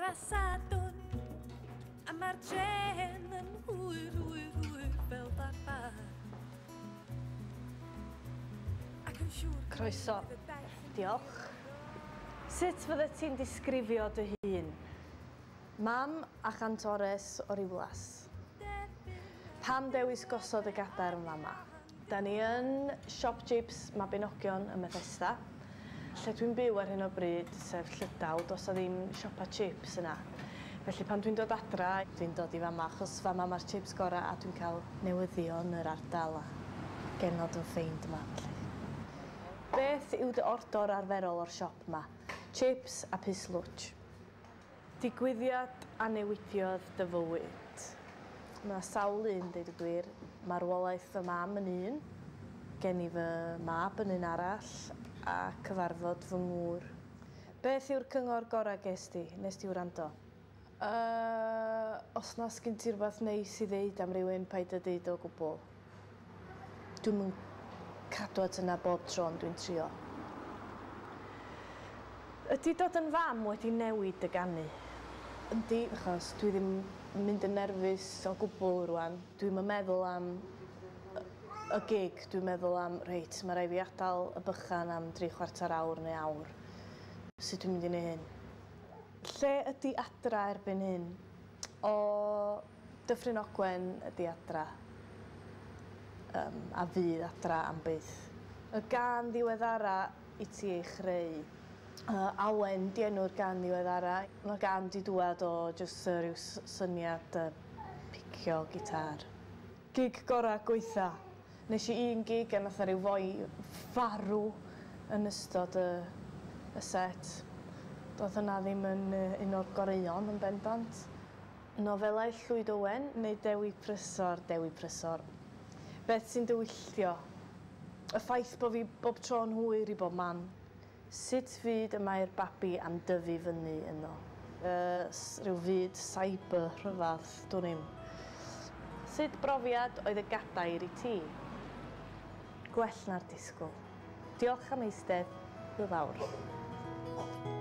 a sadwn, a mae'r dren yn hwyr, hwyr, hwyr fel barbar. Ac yn siŵr... Croeso. Diolch. Sut fydde ti'n disgrifio dy hun? Mam a chantores o Rywlas. Pam dewis gosod y Gadair yn fama? Da ni yn siop chips Mabinogion ym Bethesda, lle dwi'n byw ar hyn o bryd, sef Llydaw, does o ddim siopa chips yna. Felly pan dwi'n dod adra, dwi'n dod i fama, achos fama mae'r chips gorau a dwi'n cael newyddion yr ardal a genod yn ffeind yma. Beth yw dy ordor arferol o'r siop yma? Chips a pislwch. Digwyddiad a newidiodd dy fywyd. Mae sawl un, deud y gwir. Marwolaeth fy mam yn un, gen i fy mab yn un arall, a cyfarfod fy ngŵr. Beth yw'r cyngor gorau ges ti? Nes ti wrando? Os na sgyn ti rhywbeth neis i ddeud am rywun paid a deud o gwbl. Dwi'n mynd cadw at yna bob tro dwi'n trio. Ydy dod yn fam wedi newid y ganu? Yndi, achos dwi ddim yn mynd yn nerfus o gwbl rwan. Dwi'n meddwl am y gig, dwi'n meddwl am, reit, mae rai fi adael y bychan am 3/4 awr neu awr. Sut dwi'n mynd i neud hyn? Lle ydy adra erbyn hyn? O Dyffryn Ogwen ydy adra. A fydd adra am byth. Y gan ddiweddara i ti ei chreu. Awen di enw'r gan ddiweddara. Mae gan di dŵad o jyst rhyw syniad picio gitar. Gig gorau gweitha. Nes i un gig a nath rhyw foi farw yn ystod y set. Doedd hynna ddim yn un o'r goreuon yn bendant. Nofelau Lleuwen neu Dewi Prysor. Beth sy'n dywylltio? Y ffaith bod fi bob tro'n hwyr i bob man. Sut fyd y mae'r babi am dyfu fyny yno? Rhyw fyd cyber rhyfadd, dwi'n ddim. Sut brofiad oedd y Gadair i ti? Gwell na'r disgwyl. Diolch am eistedd, hwyl fawr.